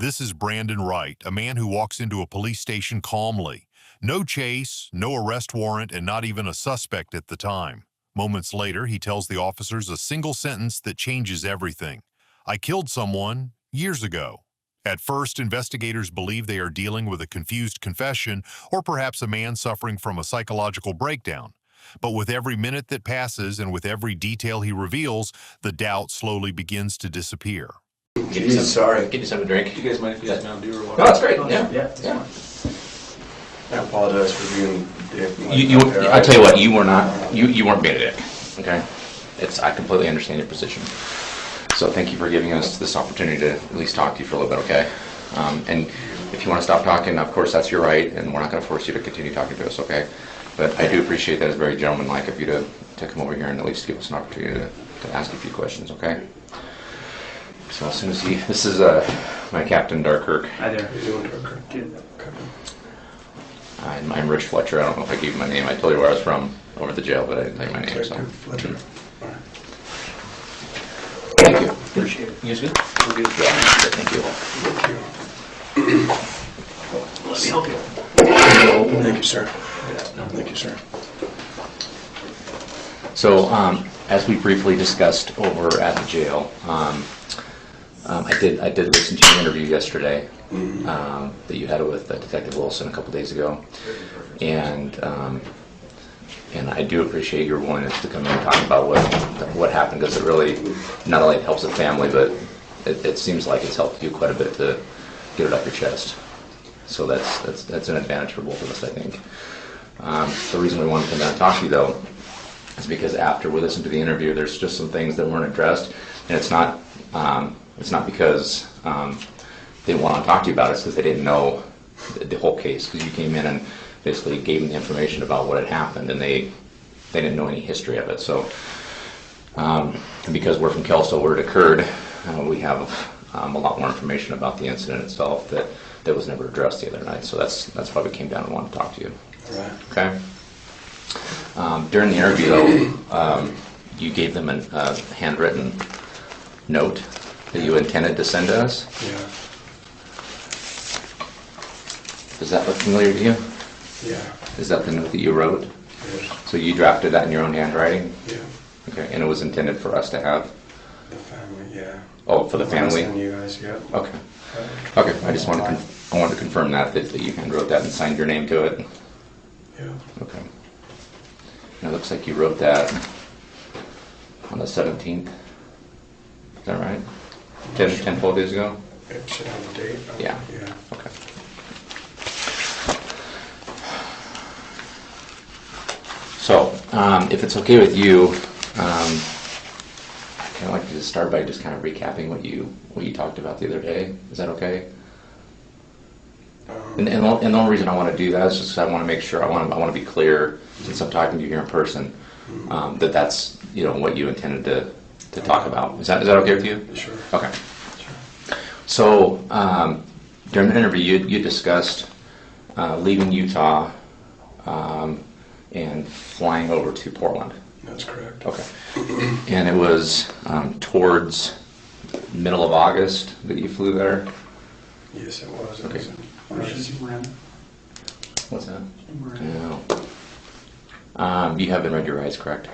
This is Brandon Wright, a man who walks into a police station calmly. No chase, no arrest warrant, and not even a suspect at the time. Moments later, he tells the officers a single sentence that changes everything. "I killed someone years ago." At first, investigators believe they are dealing with a confused confession or perhaps a man suffering from a psychological breakdown. But with every minute that passes and with every detail he reveals, the doubt slowly begins to disappear. Get you some, Sorry. Get you something to drink. Do you guys mind if you guys Mountain Dew or water? No, that's great. Yeah. Yeah. I apologize for being a dick. I tell you what, you were not. You weren't being a dick. Okay. I completely understand your position. So thank you for giving us this opportunity to at least talk to you for a little bit. Okay. And if you want to stop talking, of course that's your right, and we're not going to force you to continue talking to us. Okay. But I do appreciate that. It's very gentlemanlike of you to come over here and at least give us an opportunity to ask a few questions. Okay. So as soon as this is my Captain Darkirk. Hi there. How you doing, Tucker? Good. I'm Rich Fletcher. I don't know if I gave you my name. I told you where I was from over at the jail, but I didn't tell you my name. So. Fletcher. All right. Thank you. Appreciate it. You guys good? We're good. Yeah. Good, thank you. Let me help you. Thank you, sir. Thank you, sir. So, as we briefly discussed over at the jail, I did listen to your interview yesterday that you had with Detective Wilson a couple days ago, and I do appreciate your willingness to come in and talk about what happened, because it really not only helps the family, but it seems like it's helped you quite a bit to get it off your chest. So that's an advantage for both of us, I think. The reason we wanted to come down and talk to you, though, is because after we listened to the interview, there's just some things that weren't addressed, and it's not because they didn't want to talk to you about it. It's because they didn't know the whole case, because you came in and basically gave them the information about what had happened, and they didn't know any history of it. So, and because we're from Kelso, where it occurred, we have a lot more information about the incident itself that was never addressed the other night. So that's why we came down and wanted to talk to you. All right. Okay. During the interview, though, you gave them a handwritten note that you intended to send to us. Yeah. Does that look familiar to you? Yeah. Is that the note that you wrote? Yes. So you drafted that in your own handwriting? Yeah. Okay, and it was intended for us to have? The family, yeah. Oh, for the family? And you guys, yeah. Okay. Okay, I just wanted to confirm that you handwrote that and signed your name to it? Yeah. Okay. And it looks like you wrote that on the 17th. Is that right? 12 days ago? It should have a date. Yeah. Yeah. Okay. So, if it's okay with you, I'd kind of like to just start by just kind of recapping what you talked about the other day. Is that okay? And the only reason I want to do that is just because I want to make sure I want to be clear, since I'm talking to you here in person, that's what you intended to talk about. Is that okay with you? Sure. Okay. Sure. So during the interview, you discussed leaving Utah and flying over to Portland. That's correct. Okay. And it was towards middle of August that you flew there? Yes, it was. Okay. What's that? No. You haven't read your rights, correct?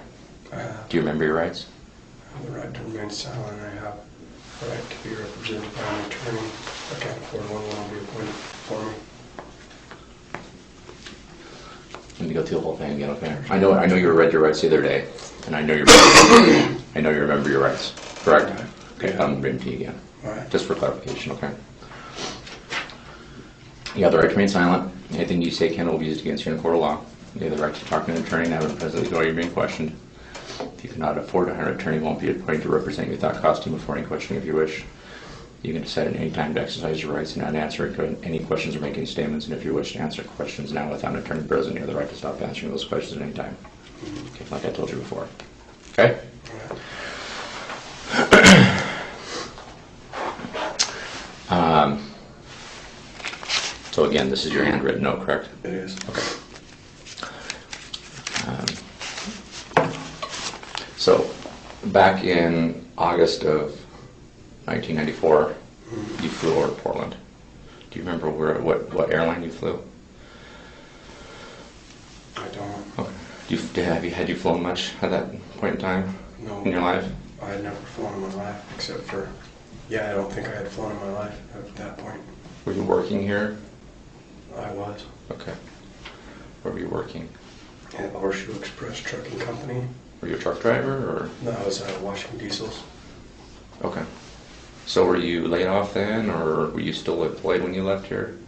I have. Do you remember your rights? I have the right to remain silent. I have the right to be represented by an attorney. I can't afford one will be appointed for me. Let me go through the whole thing again, okay? I know you read your rights the other day, and I know you remember your rights, correct? Right. Okay, Yeah. I'm reading to you again, All right. just for clarification, okay? You have the right to remain silent. Anything you say can will be used against you in a court of law. You have the right to talk to an attorney now and presently while you're being questioned. If you cannot afford to hire an attorney, won't be appointed to represent you without costing before any questioning if you wish. You can decide at any time to exercise your rights and not answer any questions or make any statements, and if you wish to answer questions now without an attorney present, you have the right to stop answering those questions at any time. Okay, like I told you before. Okay? All right. So again, this is your handwritten note, correct? It is. Okay. So back in August of 1994, you flew over to Portland. Do you remember what airline you flew? I don't. Okay. Had you flown much at that point in time No. in your life? I had never flown in my life, except for, I don't think I had flown in my life at that point. Were you working here? I was. Okay. Where were you working? At Horseshoe Express Trucking Company. Were you a truck driver or? No, I was washing diesels. Okay. So were you laid off then, or were you still employed when you left here?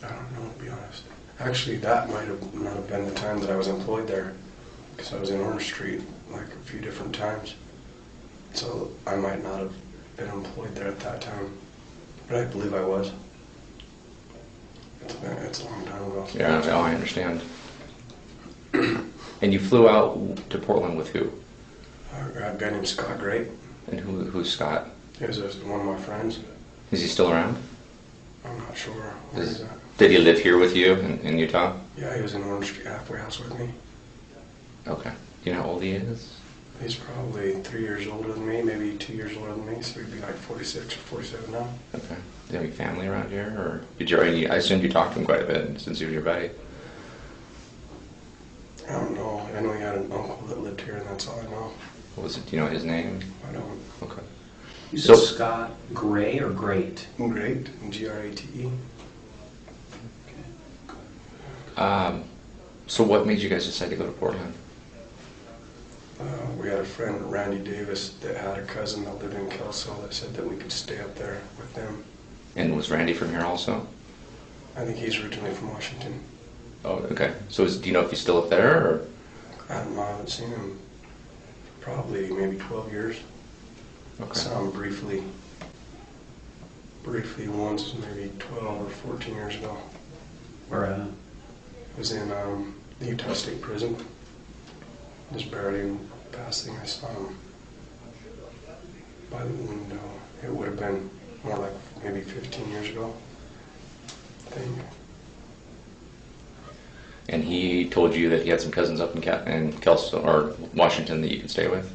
I don't know, to be honest. Actually, that might have not have been the time that I was employed there, because I was in Orange Street like a few different times. So I might not have been employed there at that time, but I believe I was. It's a long time ago. Yeah, no, I understand. And you flew out to Portland with who? A guy named Scott Great. And who's Scott? He was one of my friends. Is he still around? I'm not sure where he's at. Did he live here with you in Utah? Yeah, he was in Orange Street halfway house with me. Okay. Do you know how old he is? He's probably 3 years older than me, maybe 2 years older than me, so he'd be like 46 or 47 now. Okay. Do you have any family around here, or did you already? I assumed you talked to him quite a bit since he was your buddy. I don't know. I know he had an uncle that lived here, and that's all I know. What was it? Do you know his name? I don't. Okay. You So- said Scott Gray or Great? Great, Grate. So what made you guys decide to go to Portland? We had a friend, Randy Davis, that had a cousin that lived in Kelso that said that we could stay up there with them. And was Randy from here also? I think he's originally from Washington. Oh, okay. So do you know if he's still up there, or? I don't know. I haven't seen him probably maybe 12 years. Okay. Saw him briefly once, maybe 12 or 14 years ago. Where I was in the Utah State Prison. Just barely passing. I saw him by the window. It would have been more like maybe 15 years ago, I think. And he told you that he had some cousins up in Kelso or Washington that you could stay with.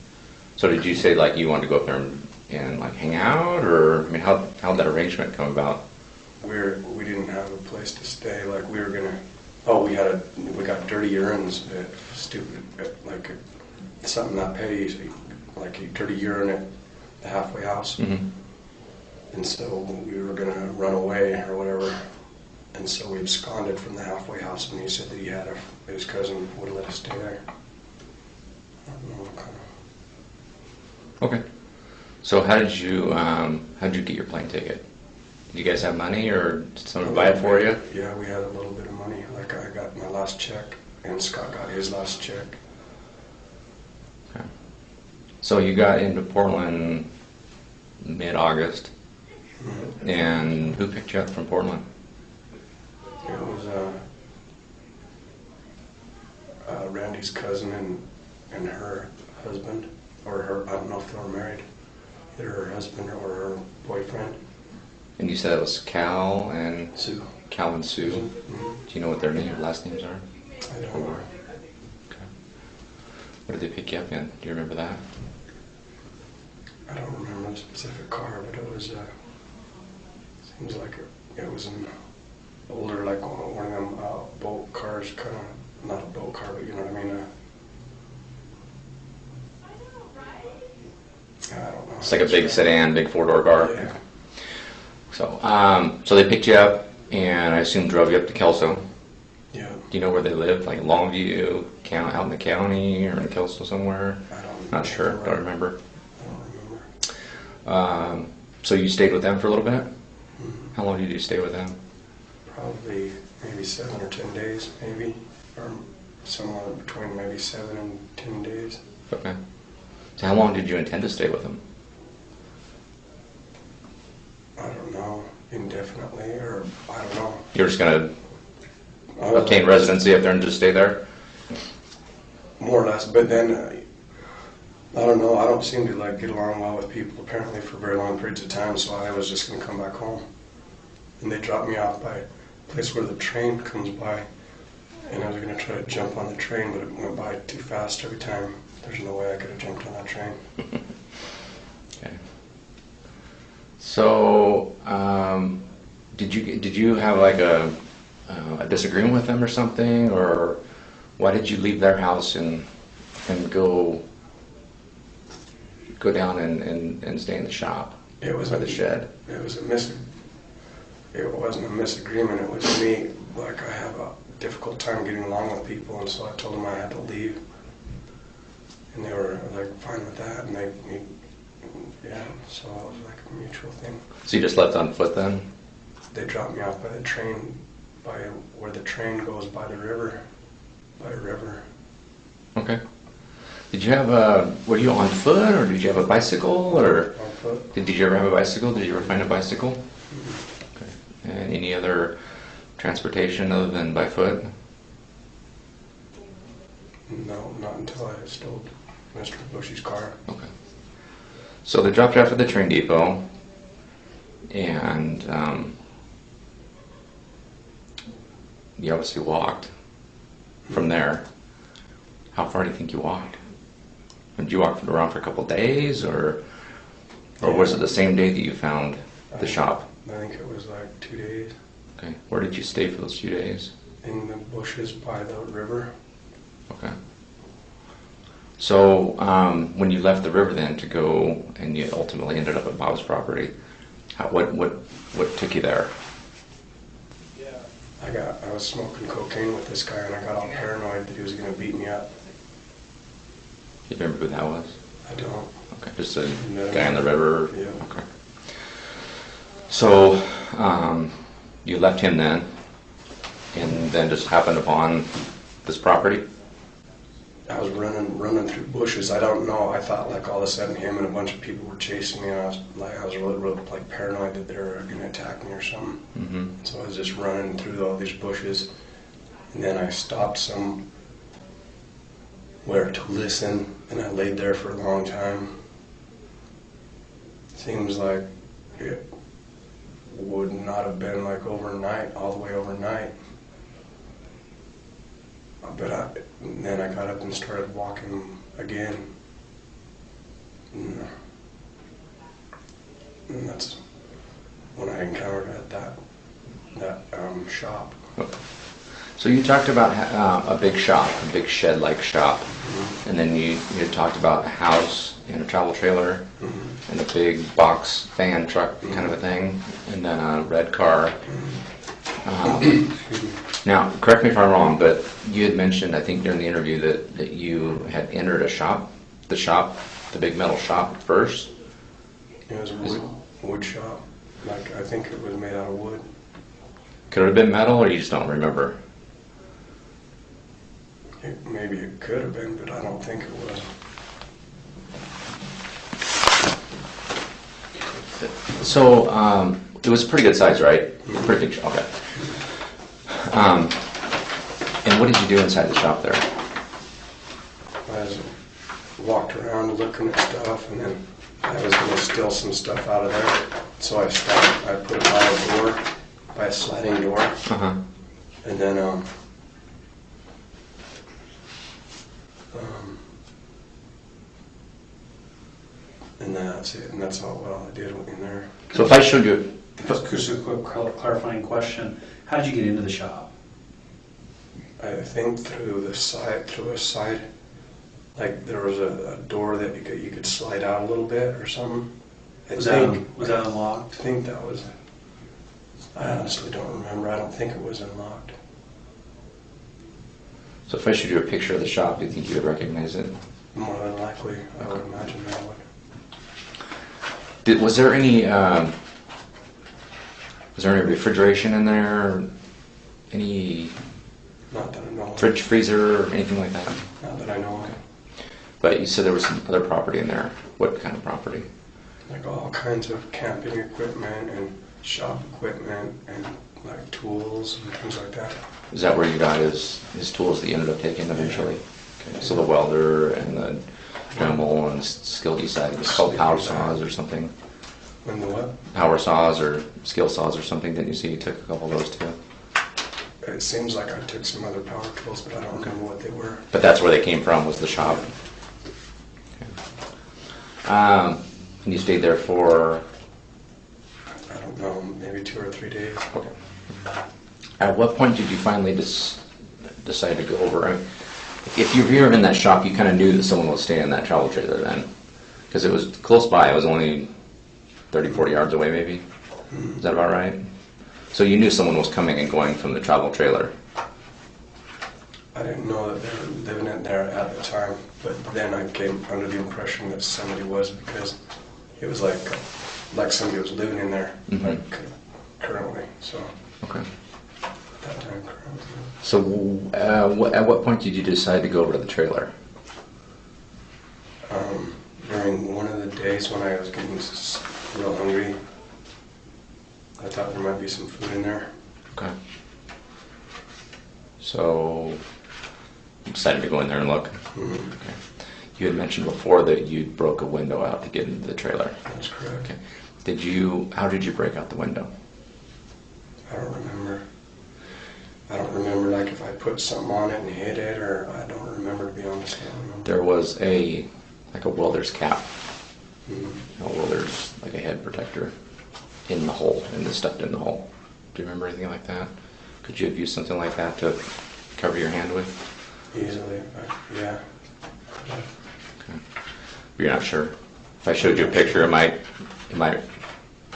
So did you say like you wanted to go up there and like hang out, or I mean, how'd that arrangement come about? We didn't have a place to stay. Like we were gonna. Oh, we got dirty urines. Stupid, like something not petty, like a dirty urine at the halfway house. Mm-hmm. And so we were gonna run away or whatever. And so we absconded from the halfway house, and he said that his cousin would let us stay there. I don't know what kind of. Okay. So how did you get your plane ticket? Did you guys have money, or did someone buy it for you? Yeah, we had a little bit of money. Like I got my last check, and Scott got his last check. Okay. So you got into Portland mid-August, Mm-hmm. and who picked you up from Portland? It was Randy's cousin and her husband, or her. I don't know if they were married. Either her husband or her boyfriend. And you said it was Cal and Sue. Sue. Mm-hmm. Do you know what their last names are? I don't know. Okay. What did they pick you up in? Do you remember that? I don't remember the specific car, but it was. Seems like it was an older, like one of them boat cars, kind of not a boat car, but you know what I mean. I don't know. It's like a big sedan, big four-door car. Yeah. So they picked you up, and I assume drove you up to Kelso. Yeah. Do you know where they live? Like Longview, out in the county, or in Kelso somewhere? I don't. Not sure. Don't remember. I don't remember. So you stayed with them for a little bit? Mm-hmm. How long did you stay with them? Probably maybe 7 or 10 days, maybe, or somewhere between maybe 7 and 10 days. Okay. So how long did you intend to stay with them? I don't know, indefinitely, or I don't know. You're just going I to was obtain like, residency up there and just stay there? more or less, but then I don't know. I don't seem to like get along well with people apparently for very long periods of time, so I was just going to come back home. And they dropped me off by a place where the train comes by, and I was going to try to jump on the train, but it went by too fast every time. There's no way I could have jumped on that train. you have like a disagreement with them or something, or why did you leave their house and go down and stay in the shop? It was or the shed? It wasn't a misagreement. It was me. Like, I have a difficult time getting along with people, and so I told them I had to leave, and they were like fine with that, and so it was like a mutual thing. So you just left on foot then? They dropped me off by the train, by where the train goes by the river, Okay. Did you have were you on foot, or did you have a bicycle, or? On foot. Did you ever have a bicycle? Did you ever find a bicycle? Okay. And any other transportation other than by foot? No, not until I stole Mr. Bushy's car. Okay. So they dropped you off at the train depot, and you obviously walked from there. How far do you think you walked? Did you walk around for a couple days, or was it the same day that you found the shop? I think it was like 2 days. Okay. Where did you stay for those 2 days? In the bushes by the river. Okay. So when you left the river then to go, and you ultimately ended up at Bob's property, what took you there? I was smoking cocaine with this guy, and I got all paranoid that he was going to beat me up. You remember who that was? I don't. Okay, just a No. guy on the river? Yeah. Okay. So you left him then, and then just happened upon this property? I was running through bushes. I don't know. I thought like all of a sudden him and a bunch of people were chasing me, and I was really like paranoid that they were going to attack me or something. Mm-hmm. So I was just running through all these bushes, and then I stopped somewhere to listen, and I laid there for a long time. Seems like it would not have been like overnight, all the way overnight. But then I got up and started walking again. And that's when I encountered that shop. Okay. So you talked about a big shop, a big shed-like shop, and then you had talked about a house and a travel trailer, and a big box van truck kind of a thing, and then a red car. Now, correct me if I'm wrong, but you had mentioned, I think during the interview, that you had entered a shop, the big metal shop first. It was a wood shop. Like, I think it was made out of wood. Could it have been metal, or you just don't remember? Maybe it could have been, but I don't think it was. So, it was a pretty good size, right? Pretty big shop, okay. And what did you do inside the shop there? I just walked around looking at stuff, and then I was going to steal some stuff out of there. So I put it by a door, by a sliding door, Uh-huh. and then and that's it, and that's all what I did in there. So if I showed you, Just a quick clarifying question. How did you get into the shop? I think through a side, like there was a door that you could slide out a little bit or something. Was that I unlocked? think that was. I honestly don't remember. I don't think it was unlocked. so if I showed you a picture of the shop, do you think you would recognize it? More than likely, I would imagine I would. Was there any refrigeration in there? Any Not that I know of. fridge, freezer, or anything like that? Not that I know of. But you said there was some other property in there. What kind of property? Like all kinds of camping equipment and shop equipment and like tools and things like that. Is that where you got his tools that you ended up taking eventually? Okay. So the welder and the Dremel and skill you said it was called power saws or something. And the what? Power saws or skill saws or something. Didn't you see you took a couple of those too? It seems like I took some other power tools, but I don't remember what they were. But that's where they came from, was the shop. Okay. And you stayed there for I don't don't know, maybe 2 or 3 days. Okay. At what point did you finally decide to go over? I mean, if you were in that shop, you kind of knew that someone was staying in that travel trailer then, because it was close by. It was only 30, 40 yards away, maybe. Is that about right? So you knew someone was coming and going from the travel trailer. I didn't know that they were living in there at the time, but then I came under the impression that somebody was, because it was like somebody was living in there, like currently. So Okay. at that time, currently. So at what point did you decide to go over to the trailer? During one of the days when I was getting real hungry, I thought there might be some food in there. Okay. So you decided to go in there and look? Okay. You had mentioned before that you broke a window out to get into the trailer. That's correct. Okay. How did you break out the window? I don't remember. I don't remember, like, if I put something on it and hit it, or I don't remember, to be honest. I don't remember. There was a welder's cap. Mhm. Welder's, like a head protector in the hole, and it's stuffed in the hole. Do you remember anything like that? Could you have used something like that to cover your hand with? Easily, yeah. Okay. You're not sure? If I showed you a picture, it might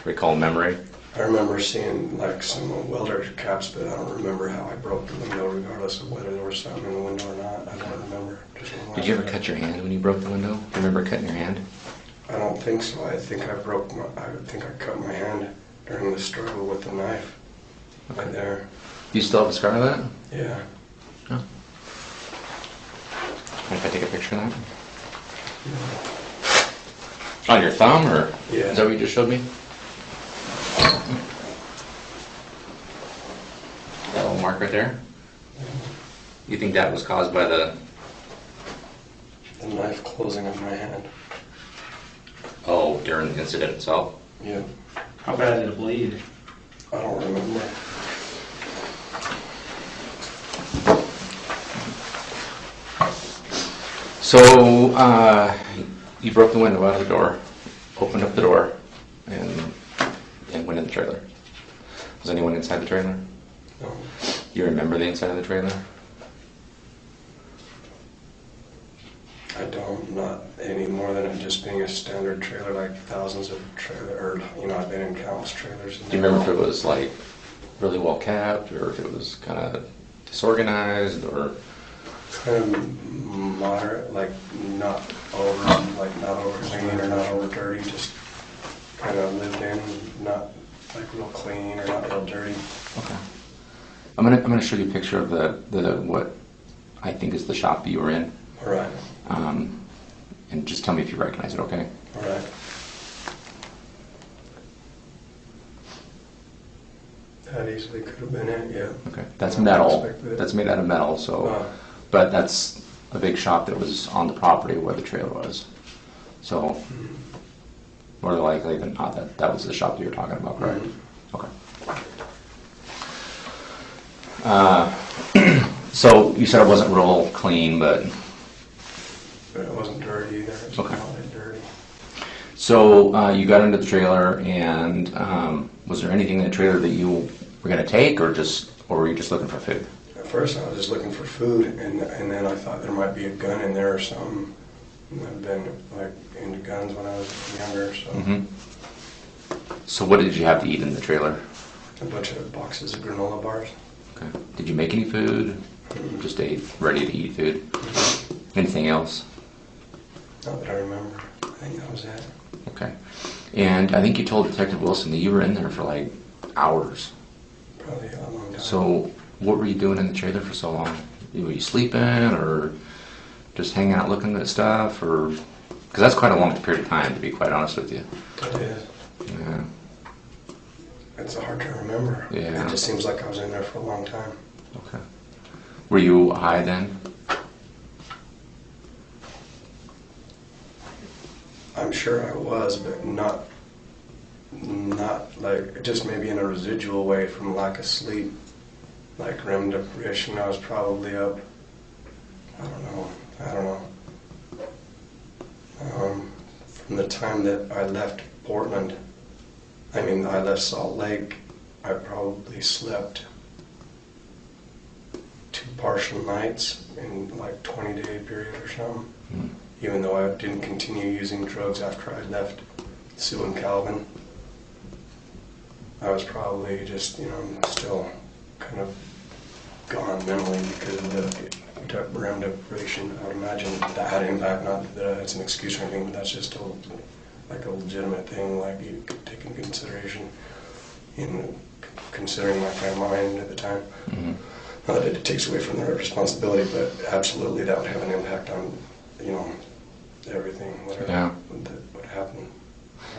recall memory. I remember seeing, like, some welder caps, but I don't remember how I broke the window, regardless of whether there was something in the window or not. I don't remember. Did you ever cut your hand when you broke the window? Do you remember cutting your hand? I don't think so. I think I cut my hand during the struggle with the knife. Okay. Right there. Do you still have a scar of that? Yeah. No. Mind if I take a picture of that? On your thumb, or Yeah. is that what you just showed me? That little mark right there? You think that was caused by the... The knife closing on my hand. Oh, during the incident itself? Yeah. How bad did it bleed? I don't remember. So, you broke the window out of the door, opened up the door, and went in the trailer. Was anyone inside the trailer? No. You remember the inside of the trailer? I don't, not any more than it just being a standard trailer, like thousands of I've been in countless trailers. Do you remember if it was like really well kept, or if it was kind of disorganized, or? Kind of moderate, like not over clean or not over dirty, just kind of lived in, not like real clean or not real dirty. Okay. I'm gonna show you a picture of the what I think is the shop that you were in. All right. And just tell me if you recognize it, okay? All right. That easily could have been it, yeah. Okay. That's I metal. expected it. That's made out of metal, so. Uh, But that's a big shop that was on the property where the trailer was. So, more likely than not, that was the shop that you're talking about, correct? Okay. So you said it wasn't real clean, but But it wasn't dirty either. It was Okay. not that dirty. so you got into the trailer, and was there anything in the trailer that you were going to take, or were you just looking for food? At first, I was just looking for food, and then I thought there might be a gun in there or something. I've been like into guns when I was younger, so So what did you have to eat in the trailer? a bunch of boxes of granola bars. Okay. Did you make any food? Just ate ready to eat food? Anything else? Not that I remember. I think that was it. Okay. And I think you told Detective Wilson that you were in there for like hours. Probably a long time. So what were you doing in the trailer for so long? Were you sleeping, or just hanging out looking at stuff, or because that's quite a long period of time, to be quite honest with you. It is. Yeah. It's hard to remember. Yeah. It just seems like I was in there for a long time. Okay. Were you high then? I'm sure I was, but not like, just maybe in a residual way from lack of sleep. Like REM depression, I was probably up, I don't know. From the time that I left Portland I mean, I left Salt Lake, I probably slept 2 partial nights in like 20-day period or something. Mm. Even though I didn't continue using drugs after I left Sue and Calvin. I was probably just, still kind of gone mentally because of the REM deprivation. I would imagine that had an impact, not that it's an excuse or anything, but that's just a legitimate thing, like you could take into consideration in considering my kind of mind at the time. Mm-hmm. Not that it takes away from their responsibility, but absolutely that would have an impact on, everything, whatever would happen.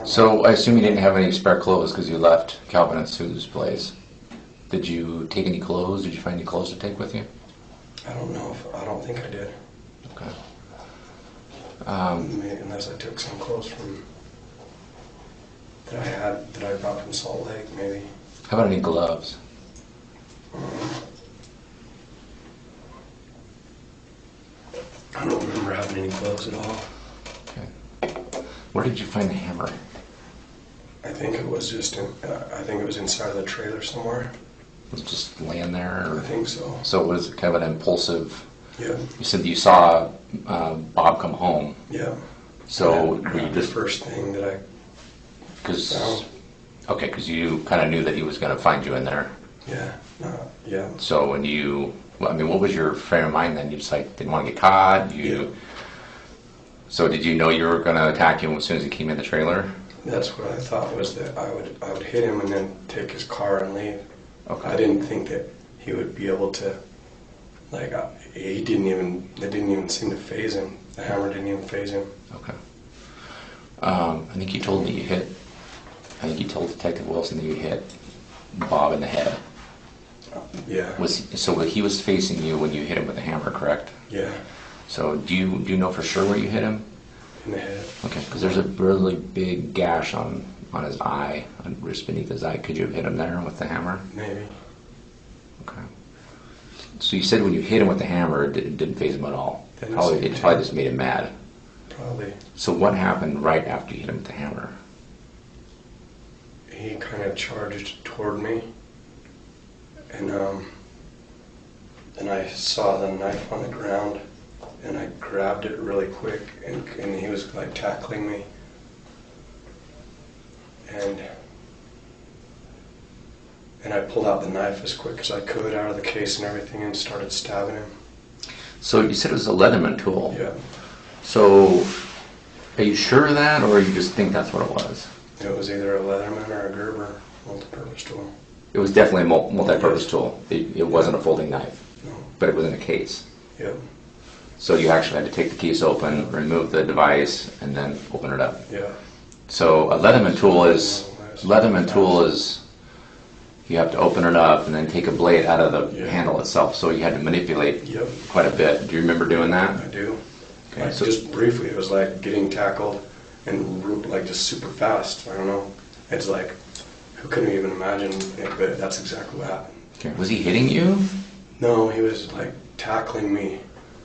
So I assume you didn't have any spare clothes because you left Calvin and Sue's place. Did you take any clothes? Did you find any clothes to take with you? I don't think I did. Okay. Unless I took some clothes that I brought from Salt Lake, maybe. How about any gloves? I don't remember having any clothes at all. Okay. Where did you find the hammer? I think it was inside of the trailer somewhere. Was it just laying there? I Or? think so. So it was kind of an impulsive. Yeah. You said you saw Bob come home. Yeah. So And were you the just first thing that I because found? okay, because you kind of knew that he was going to find you in there. Yeah. Yeah. So when you, I mean, what was your frame of mind then? You just like didn't want to get caught. Yeah. So did you know you were going to attack him as soon as he came in the trailer? That's what I thought, was that I would hit him and then take his car and leave. Okay. I didn't think that he would be able to, it didn't even seem to faze him. The hammer didn't even faze him. Okay. I think you told me I think you told Detective Wilson that you hit Bob in the head. Yeah. So he was facing you when you hit him with the hammer, correct? Yeah. So do you know for sure where you hit him? In the head. Okay, because there's a really big gash on his eye, just beneath his eye. Could you have hit him there with the hammer? Maybe. Okay. So you said when you hit him with the hammer, it didn't faze him at all. Didn't It seem probably to. just made him mad. Probably. So what happened right after you hit him with the hammer? He kind of charged toward me, and I saw the knife on the ground, and I grabbed it really quick, and he was like tackling me, and I pulled out the knife as quick as I could out of the case and everything, and started stabbing him. So you said it was a Leatherman tool. Yeah, So are you sure of that, or you just think that's what it was? it was either a Leatherman or a Gerber multi-purpose tool. It was definitely a multi-purpose tool. It wasn't a folding knife, No. but it was in a case. Yep. So you actually had to take the case open, remove the device, and then open it up. Yeah. So a Leatherman tool is you have to open it up and then take a blade out of the handle itself. So you had to manipulate Yep. quite a bit. Do you remember doing that? I do. Okay, Like, so just briefly, it was like getting tackled and like just super fast. I don't know. It's like, who couldn't even imagine it, but that's exactly what happened. okay. Was he hitting you? No, he was like tackling me,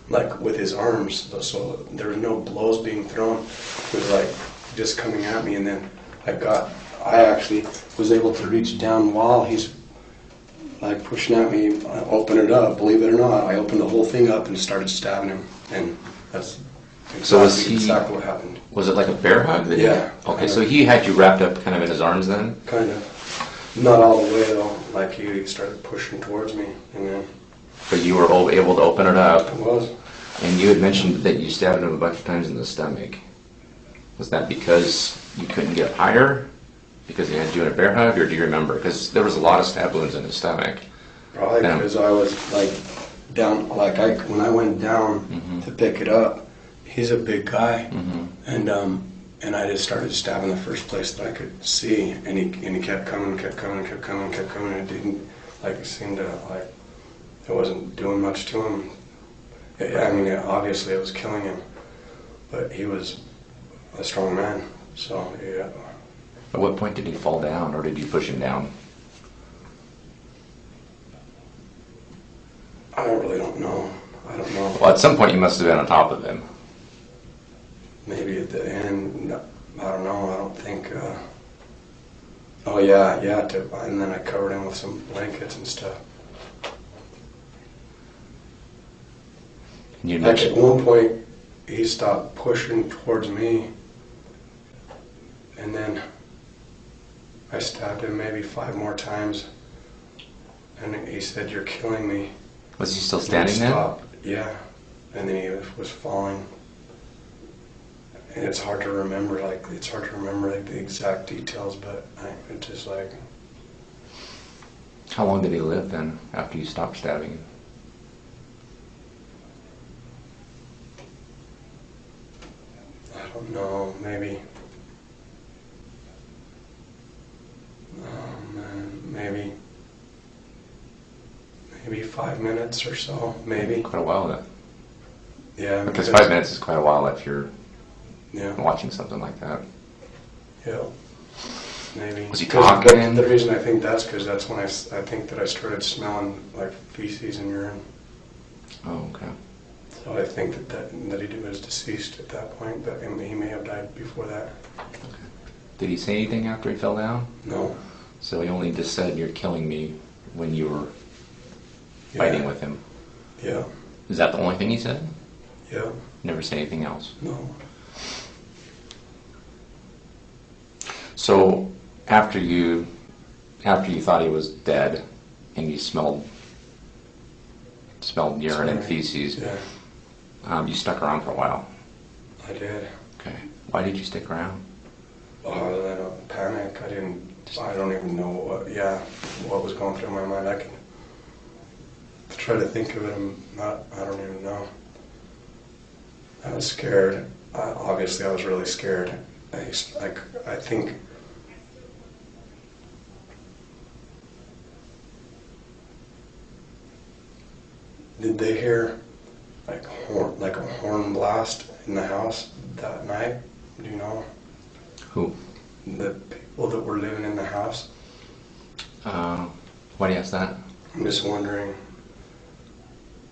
like with his arms. So there were no blows being thrown. It was like just coming at me, and then I actually was able to reach down while he's like pushing at me. I opened it up, believe it or not. I opened the whole thing up and started stabbing him, and that's So was he- exactly what happened. Was it like a bear hug? Yeah. Okay, so he had you wrapped up kind of in his arms then? Kind of. Not all the way though. Like he started pushing towards me, and then But you were able to open it up, it was. and you had mentioned that you stabbed him a bunch of times in the stomach. Was that because you couldn't get up higher? Because he had you in a bear hug, or do you remember? Because there was a lot of stab wounds in his stomach. Probably Yeah. because I was like down, when I went down to pick it up, he's a big guy, and I just started stabbing the first place that I could see, and he kept coming, kept coming, kept coming, kept coming. It didn't seem to it wasn't doing much to him. Obviously it was killing him, but he was a strong man, so yeah. At what point did he fall down, or did you push him down? I really don't know. I don't know. Well, at some point you must have been on top of him. Maybe at the end, I don't know. I don't think. Oh yeah, yeah. And then I covered him with some blankets and stuff. And you Like at mentioned, one point, he stopped pushing towards me, and then I stabbed him maybe 5 more times, and he said, "You're killing me." was he still And then he standing there? stopped. Yeah, and then he was falling. And it's hard to remember, like the exact details, but it's just like, How long did he live then after you stopped stabbing him? I don't know, maybe, oh man, maybe 5 minutes or so, maybe. Quite a while then. Yeah, Because 5 minutes is quite a while if you're yeah, watching something like that. yeah, maybe. Was he 'Cause talking? The reason I think that's that's when I think that I started smelling like feces and urine. Oh, okay. So I think that he was deceased at that point, but he may have died before that. Did he say anything after he fell down? No. So he only just said, "You're killing me," when you were Yeah. fighting with him. Yeah. Is that the only thing he said? Yeah. Never say anything else. No. So after you thought he was dead, and you smelled urine and Sorry. feces, Yeah, you stuck around for a while. I did. Okay. Why did you stick around? Oh, then a panic. I don't even know what was going through my mind. I can try to think of it. I don't even know. I was scared. Obviously, I was really scared. I think. Did they hear like a horn blast in the house that night? Do you know? Who? The people that were living in the house. Why do you ask that? I'm just wondering.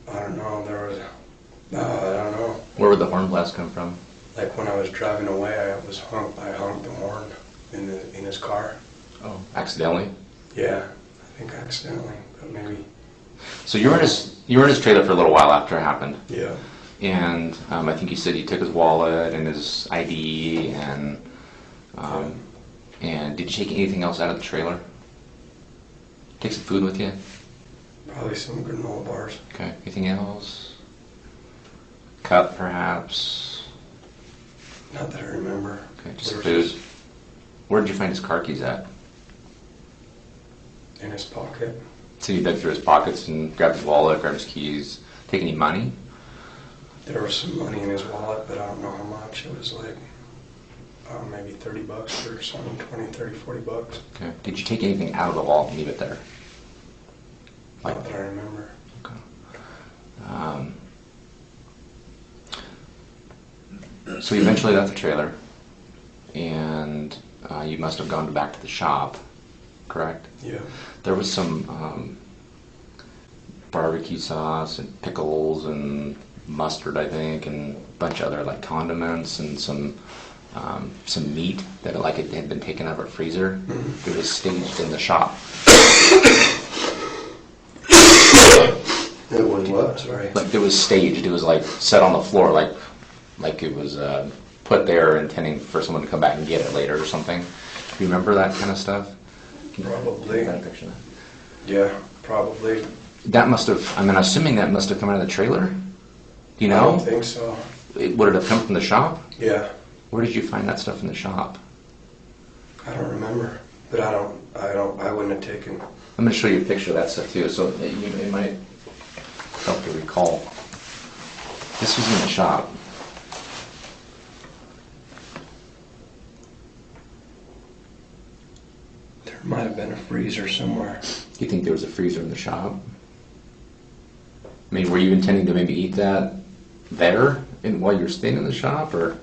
I don't know. I don't know. Where would the horn blast come from? Like when I was driving away, I honked the horn in his car. Oh, accidentally. Yeah, I think accidentally, but maybe. So you were in his trailer for a little while after it happened, Yeah. and I think you said he took his wallet and his ID and did you take anything else out of the trailer? Take some food with you? Probably some granola bars. Okay. Anything else? Cup, perhaps? Not that I remember. Okay, just There food. was Where did you find his car keys at? in his pocket. So you dug through his pockets and grabbed his wallet, grabbed his keys. Take any money? There was some money in his wallet, but I don't know how much. It was like maybe $30 or something, 20, 30, $40. Okay. Did you take anything out of the wallet and leave it there? Like, Not that I remember. okay. So you eventually left the trailer, and you must have gone back to the shop, correct? Yeah. There was some barbecue sauce and pickles and mustard, I think, and a bunch of other like condiments and some meat that it had been taken out of a freezer. Mm-hmm. It was staged in the shop. It was what? Sorry. Like it was staged. It was like set on the floor, like it was put there intending for someone to come back and get it later or something. Do you remember that kind of stuff? Probably. Got a picture of that? Yeah, probably. That must have. I mean, assuming that must have come out of the trailer. Do you know? I don't think so. Would it have come from the shop? Yeah. Where did you find that stuff in the shop? I don't remember, but I wouldn't have taken. I'm going to show you a picture of that stuff too, so it might help to recall. This was in the shop. There might have been a freezer somewhere. Do you think there was a freezer in the shop? I mean, were you intending to maybe eat that there while you were staying in the shop, or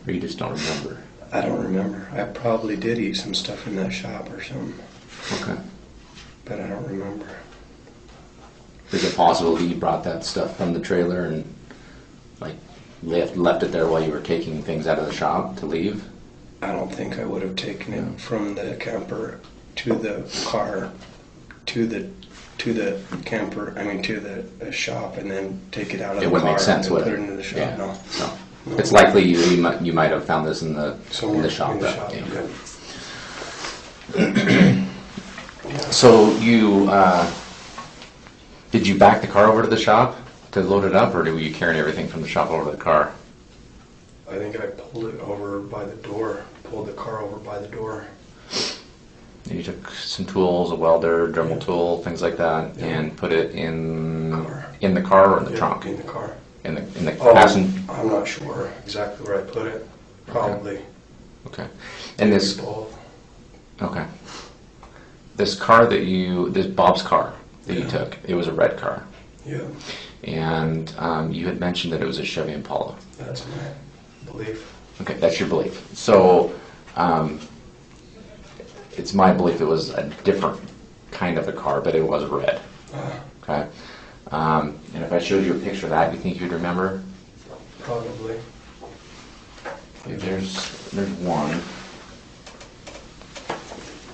you just don't remember? I don't remember. I probably did eat some stuff in that shop or something, Okay. but I don't remember. Is it possible that you brought that stuff from the trailer and like left it there while you were taking things out of the shop to leave? I don't think I would have taken it from the camper to the car, to the camper, I mean to the shop, and then take it out of It the wouldn't car make sense, and would put it? it into the shop. Yeah. No. So No. it's likely you might have found this in the shop. In the but- shop, yeah. yeah. So you did you back the car over to the shop to load it up, or were you carrying everything from the shop over to the car? I think I pulled it over by the door, pulled the car over by the door. You took some tools, a welder, Dremel Yeah. tool, things like that, Yeah. and put it in Car. the car or in the Yeah, trunk? In the car. In the Oh, passenger. I'm not sure exactly where I put it. Probably Okay. And this both. okay. This car this Bob's car that you Yeah. took, it was a red car, Yeah, and you had mentioned that it was a Chevy Impala. that's my belief. Okay, that's your belief. So, it's my belief it was a different kind of a car, but it was red. Okay. And if I showed you a picture of that, do you think you'd remember? Probably. There's one.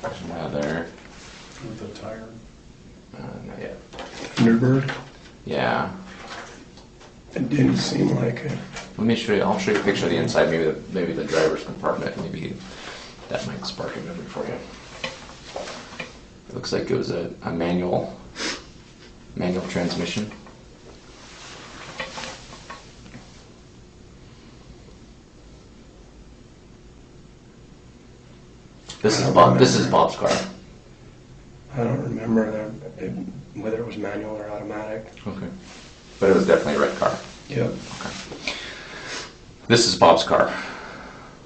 There's another. With the tire. Not yet. Thunderbird? Yeah. It didn't seem like it. Let me show you. I'll show you a picture of the inside. Maybe the driver's compartment. Maybe that might spark a memory for you. It looks like it was a manual transmission. This is Bob's car. I don't remember whether it was manual or automatic. Okay. But it was definitely a red car. Yep. Okay. This is Bob's car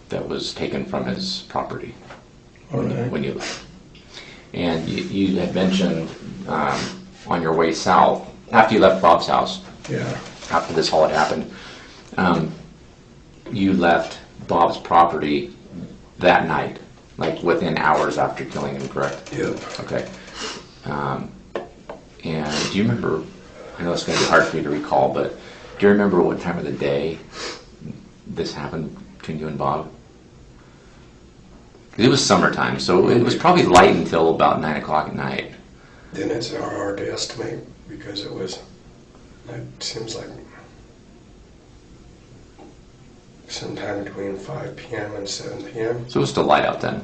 that was taken from his property Okay. when you left. And you had mentioned on your way south, after you left Bob's house, Yeah. after this all had happened, you left Bob's property that night, like within hours after killing him, correct? Yep. Okay. And do you remember, I know it's going to be hard for you to recall, but do you remember what time of the day this happened between you and Bob? 'Cause it was summertime, so it was probably light until about 9 o'clock at night. Then it's hard to estimate because it seems like sometime between 5 p.m. and 7 p.m. So it was still light out then.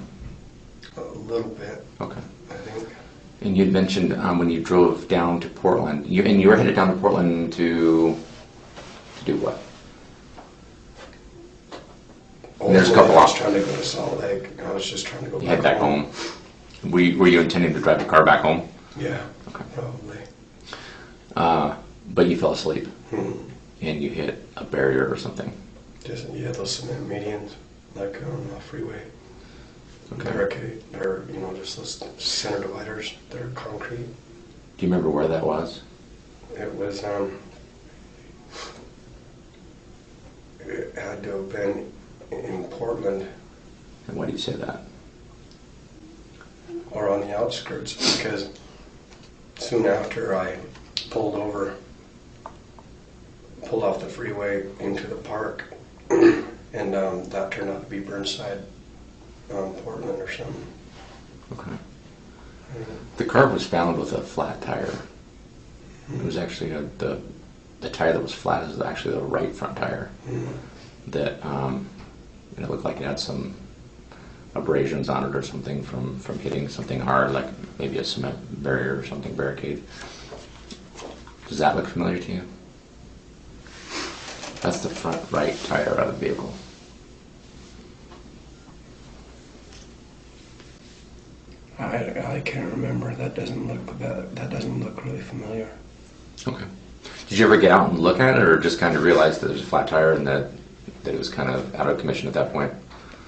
A little bit, Okay. I think. And you had mentioned when you drove down to Portland, you were headed down to Portland to do what? There's a couple I was options. trying to go to Salt Lake. I was just trying to go You head back home. Were you intending to drive the car back home? Yeah, Okay. probably. But you fell asleep Hmm. and you hit a barrier or something. Just, yeah, those cement medians, like on the freeway. Okay. Barricade, or, just those center dividers that are concrete. Do you remember where that was? It was, it had to have been in Portland And why do you say that? or on the outskirts, because soon after I pulled off the freeway into the park, and that turned out to be Burnside, Portland or something. Okay. The car was found with a flat tire. It was actually the tire that was flat is actually the right front tire. That it looked like it had some abrasions on it or something from hitting something hard, like maybe a cement barrier or something, barricade. Does that look familiar to you? That's the front right tire of the vehicle. I can't remember. That doesn't look really familiar. Okay. Did you ever get out and look at it, or just kind of realize that it was a flat tire and that it was kind of out of commission at that point?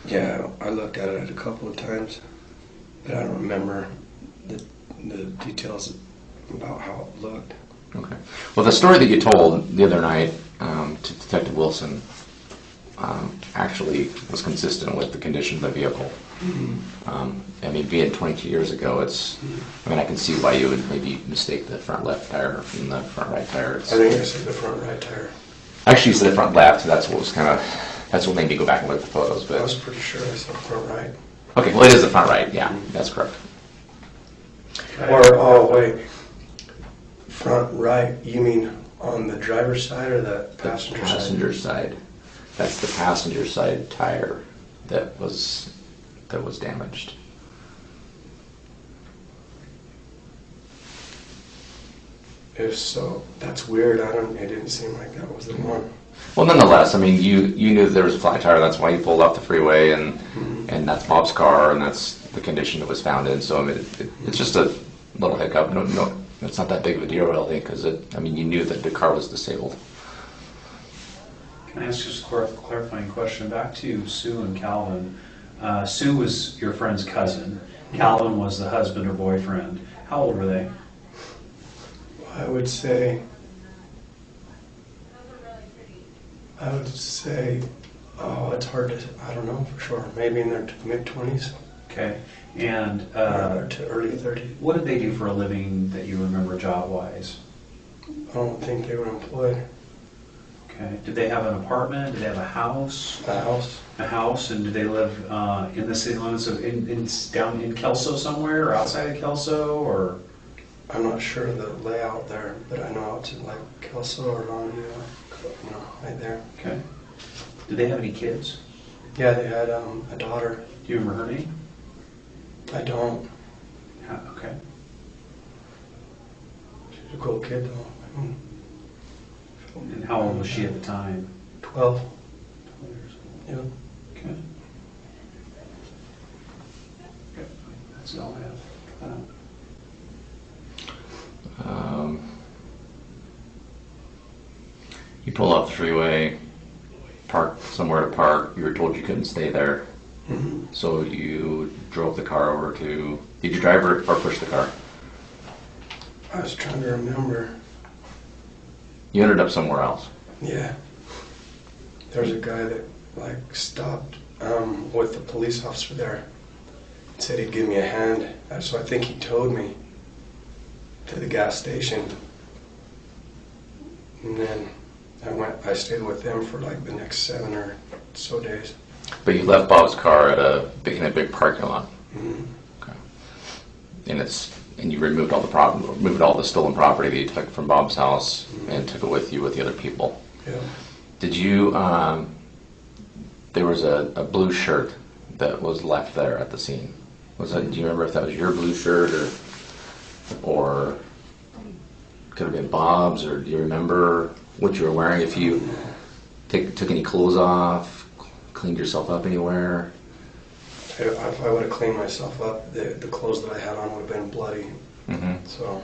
Yeah, I looked at it a couple of times, but I don't remember the details about how it looked. Okay. Well, the story that you told the other night to Detective Wilson actually was consistent with the condition of the vehicle. I mean, being 22 years ago, I can see why you would maybe mistake the front left tire from the front right tire. I think I said the front right tire. Actually, you said the front left, so that's what was kind of That's what made me go back and look at the photos, I was but, pretty sure I said front right. okay, well, it is the front right, yeah, that's correct. Or, oh, wait. Front right, you mean on the driver's side or the The passenger side? passenger side. That's the passenger side tire that was damaged. If so, that's weird. It didn't seem like that was the one. Well, nonetheless, I mean, you knew that there was a flat tire. That's why you pulled off the freeway, and that's Bob's car, and that's the condition it was found in. So I mean, it's just a little hiccup. No, it's not that big of a deal, really, because I mean, you knew that the car was disabled. Can I ask just a clarifying question? Back to Sue and Calvin. Sue was your friend's cousin. Calvin was the husband or boyfriend. How old were they? I would say, oh, it's hard to, I don't know for sure. Maybe in their mid-20s Okay. And or to early 30s. what did they do for a living that you remember job-wise? I don't think they were employed. Okay. Did they have an apartment? Did they have a house? The house, A house, and did they live in the city limits of down in Kelso somewhere, or outside of Kelso, or? I'm not sure of the layout there, but I know it's in like Kelso or Longview, right there. Okay. Did they have any kids? Yeah, they had a daughter. Do you remember her name? I don't. Okay. She's a cool kid though. And how old was she at the time? 12. 12 years old. Yeah. Okay. Okay. That's all I have. You pulled off the freeway, parked somewhere to park. You were told you couldn't stay there, so you drove the car over to. Did you drive or push the car? I was trying to remember. You ended up somewhere else. Yeah. There's a guy that like stopped with the police officer there. Said he'd give me a hand. So I think he towed me to the gas station. And then I stayed with them for like the next 7 or so days. But you left Bob's car in a big parking lot. Okay. And you removed all the stolen property that you took from Bob's house and took it with you with the other people. Yeah. Did you? There was a blue shirt that was left there at the scene. Do you remember if that was your blue shirt or could have been Bob's, or do you remember what you were wearing? If you took any clothes off, cleaned yourself up anywhere? If I would have cleaned myself up, the clothes that I had on would have been bloody. So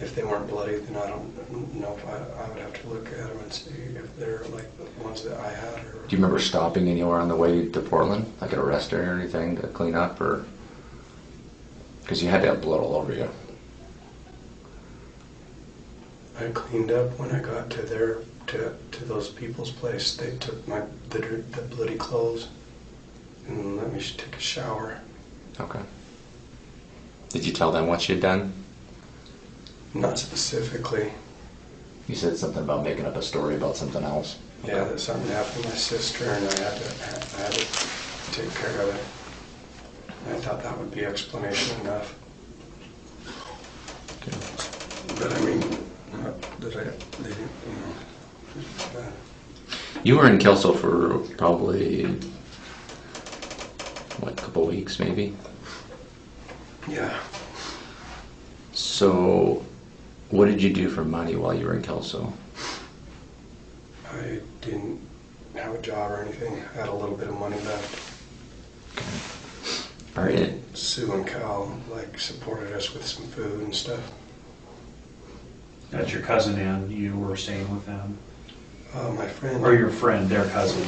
if they weren't bloody, then I don't know if I would have to look at them and see if they're like the ones that I had. Or... Do you remember stopping anywhere on the way to Portland, like at a restaurant or anything, to clean up, or because you had to have blood all over you? I cleaned up when I got to those people's place. They took the bloody clothes and let me take a shower. Okay. Did you tell them what you'd done? Not specifically. You said something about making up a story about something else. Yeah, that something happened to my sister and I had to take care of it. I thought that would be explanation enough. Okay. But I mean, they didn't, You were in Kelso for probably, a couple weeks maybe? Yeah. So, what did you do for money while you were in Kelso? I didn't have a job or anything. I had a little bit of money left. All right. Sue and Cal supported us with some food and stuff. That's your cousin, and you were staying with them? My friend. Or your friend, their cousin,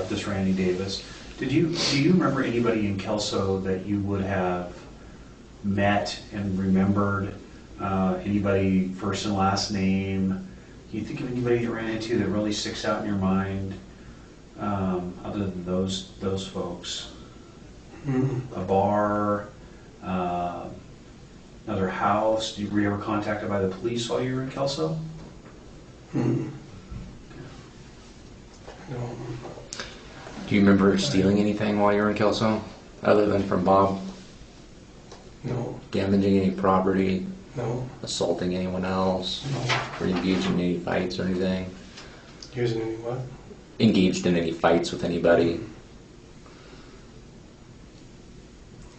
this Randy Davis. Do you remember anybody in Kelso that you would have met and remembered? Anybody first and last name? Can you think of anybody you ran into that really sticks out in your mind, other than those folks? A bar, another house. Were you ever contacted by the police while you were in Kelso? No. Do you remember stealing anything while you were in Kelso, other than from Bob? No, Damaging any property, no, assaulting anyone else, no. or engaging in any fights or anything? Using any what? Engaged in any fights with anybody?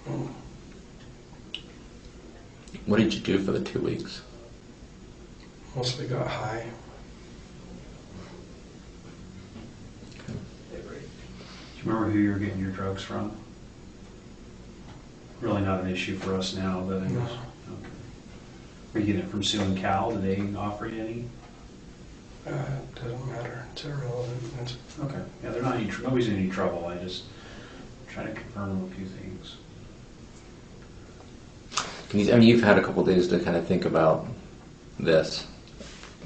No. What did you do for the 2 weeks? Mostly got high. Do you remember who you were getting your drugs from? Really not an issue for us now, but I No. guess. Okay. Were you getting it from Sue and Cal? Did they offer you any? Doesn't matter. It's irrelevant. It's, Okay. Yeah, they're not any, nobody's in any trouble. I just trying to confirm a few things. I mean, you've had a couple days to kind of think about this.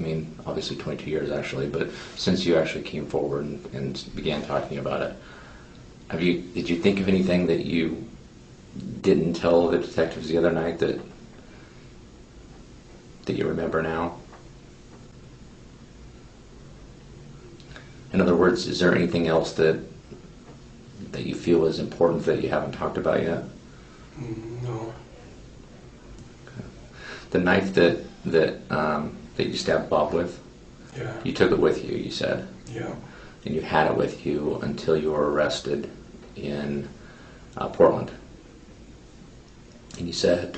I mean, obviously 22 years actually, but since you actually came forward and began talking about it, did you think of anything that you didn't tell the detectives the other night that you remember now? In other words, is there anything else that you feel is important that you haven't talked about yet? no. The knife that you stabbed Bob with, Yeah. you took it with you, you said, Yeah. and you had it with you until you were arrested in Portland. And you said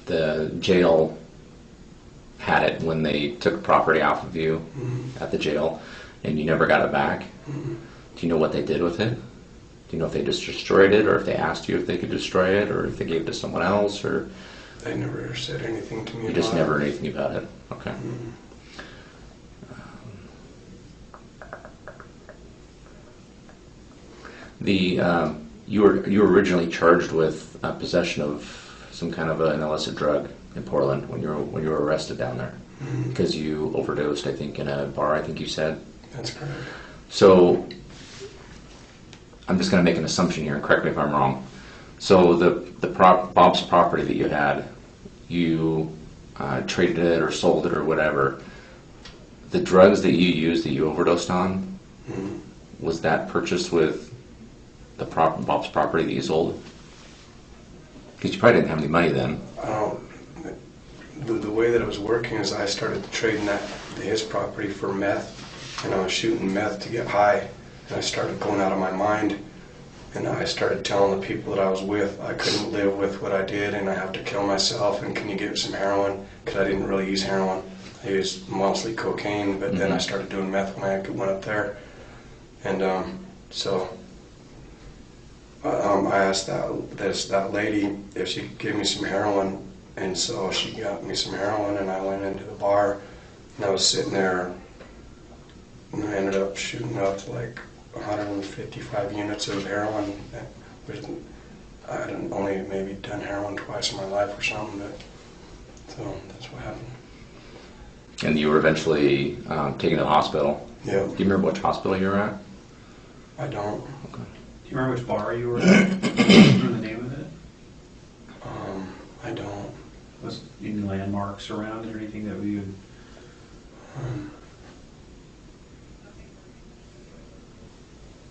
the jail had it when they took property off of you at the jail, and you never got it back. Do you know what they did with it? Do you know if they just destroyed it, or if they asked you if they could destroy it, or if they gave it to someone else, or They never said anything to me you about just it. never heard anything about it? Okay. You were originally charged with possession of some kind of an illicit drug in Portland when you were arrested down there because you overdosed, I think, in a bar. I think you said. That's correct. So I'm just going to make an assumption here, and correct me if I'm wrong. So Bob's property that you had, you traded it or sold it or whatever. The drugs that you used that you overdosed on, was that purchased with the Bob's property that you sold? Because you probably didn't have any money then. The way that it was working is I started trading his property for meth, and I was shooting meth to get high, and I started going out of my mind, and I started telling the people that I was with I couldn't live with what I did, and I have to kill myself, and can you give some heroin? Because I didn't really use heroin. I used mostly cocaine, but then I started doing meth when I went up there, and I asked that lady if she could give me some heroin, and so she got me some heroin, and I went into the bar, and I was sitting there, and I ended up shooting up like 155 units of heroin, which I had only maybe done heroin twice in my life or something, but so that's what happened. And you were eventually taken to the hospital. Yeah, Do you remember which hospital you were at? I don't. Do you remember which bar you were at? Do you remember the name of it? I don't. Was any landmarks around or anything that we would?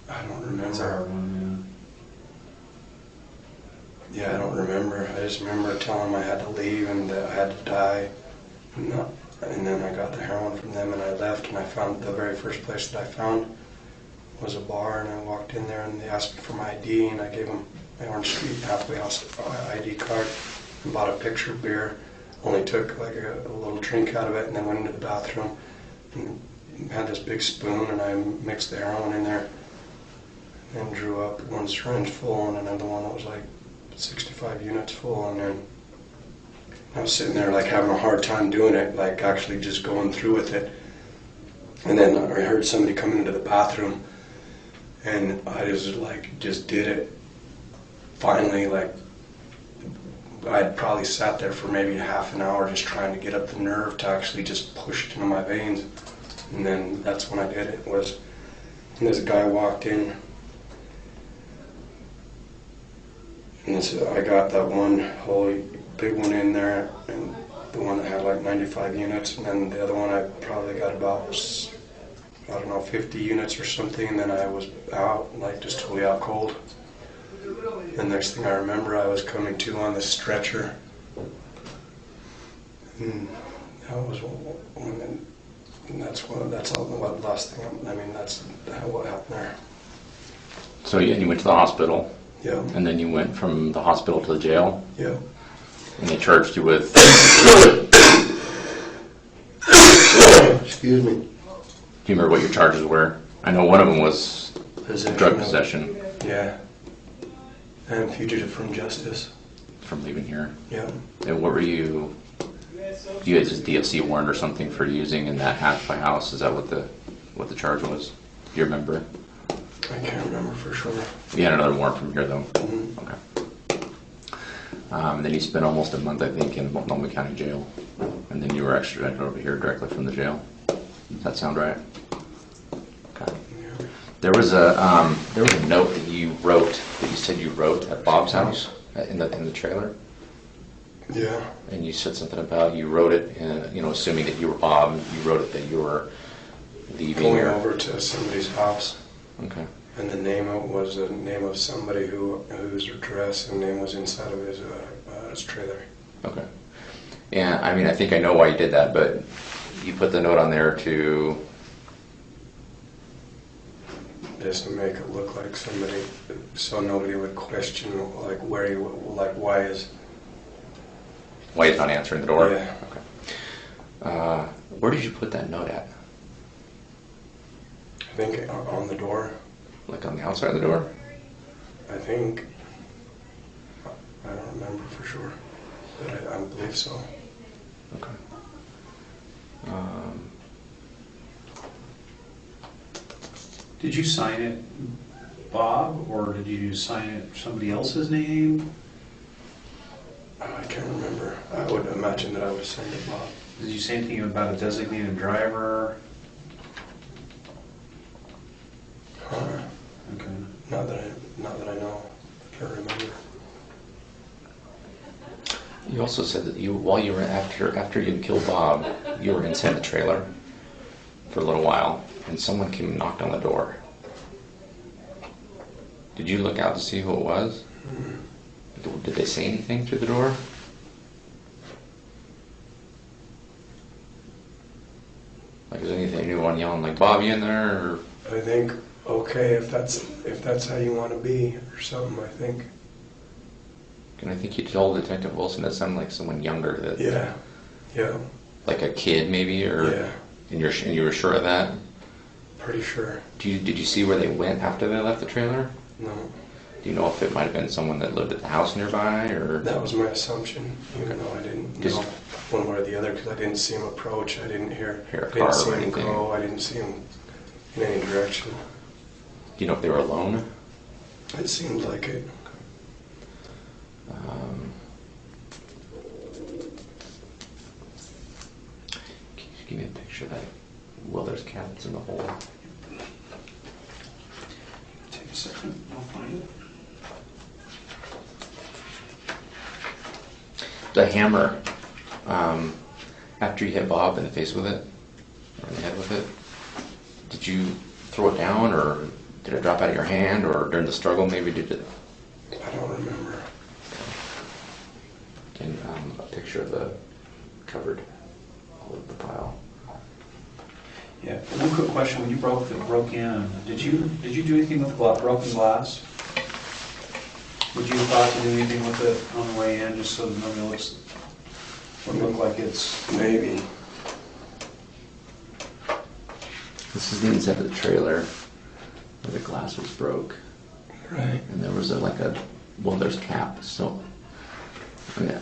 I don't That's a hard remember. one, Yeah, I don't remember. I just remember telling them I had to leave and that I had to die. And then I got the heroin from them and I left, and I found the very first place that I found was a bar, and I walked in there and they asked me for my ID, and I gave them my Orange Street halfway house ID card and bought a pitcher of beer. Only took like a little drink out of it and then went into the bathroom and had this big spoon, and I mixed the heroin in there and drew up one syringe full and another one that was like 65 units full, and then I was sitting there like having a hard time doing it, like actually just going through with it. And then I heard somebody coming into the bathroom, and I just did it. Finally, like I'd probably sat there for maybe half an hour just trying to get up the nerve to actually just push it into my veins. And then that's when I did it. And this guy walked in, and I got that one whole big one in there, and the one that had like 95 units, and then the other one I probably got about I don't know, 50 units or something, and then I was out, like just totally out cold. The next thing I remember, I was coming to on the stretcher. And that was when, and that's all what last thing, I mean, that's what happened there. So you went to the hospital, Yeah, and then you went from the hospital to the jail, yeah. and they charged you with, Excuse me. do you remember what your charges were? I know one of them was drug possession Yeah. And fugitive from justice. from leaving here. Yeah. And what were you had just DFC warrant or something for using in that halfway house? Is that what the charge was? Do you remember? I can't remember for sure. You had another warrant from here though? Mhm. Okay. And then you spent almost a month, I think, in Multnomah County Jail. And then you were extradited over here directly from the jail. Does that sound right? Okay. Yeah. There was a note that you said you wrote at Bob's house in the trailer. Yeah. And you said something about you wrote it, assuming that you were Bob, you wrote it that you were leaving. Going over to somebody's house. Okay. And the name was the name of somebody whose address and name was inside of his trailer. Okay. Yeah, I mean, I think I know why you did that, but you put the note on there to... Just to make it look like somebody, so nobody would question like where he, like why is. Why he's not answering the door? Yeah. Okay. Where did you put that note at? I think on the door. Like on the outside of the door? I think. I don't remember for sure, but I believe so. Okay. Did you sign it, Bob, or did you sign it somebody else's name? I can't remember. I would imagine that I would send it Bob. Did you say anything about a designated driver? Okay. Not that I know. I can't remember. You also said that while you were after you killed Bob, you were inside the trailer for a little while, and someone came and knocked on the door. Did you look out to see who it was? Mm-hmm. Did they say anything through the door? Like, is anyone yelling like, "Bob, you in there?" Or... I think okay if that's how you want to be or something. I think. And I think you told Detective Wilson that sounded like someone younger. That Yeah. Like a kid, maybe, or Yeah. And you were sure of that? Pretty sure. Did you see where they went after they left the trailer? No. Do you know if it might have been someone that lived at the house nearby, or? That was my assumption, even though I didn't know one way or the other because I didn't see him approach. I didn't hear Hear a I didn't car see or him anything. go. I didn't see him in any direction. Do you know if they were alone? It seemed like it. Can you give me a picture of that? Well, there's cats in the hole. Take a second, I'll find it. The hammer, after you hit Bob in the face with it, or in the head with it, did you throw it down, or did it drop out of your hand, or during the struggle maybe did it? I don't remember. And a picture of the covered all of the pile. Yeah, one quick question, when you broke in, did you do anything with broken glass? Would you have thought to do anything with it on the way in, just so that nobody would look like it's... Maybe. This is the inside of the trailer where the glass was broke. Right. And there was there's cap, so, yeah.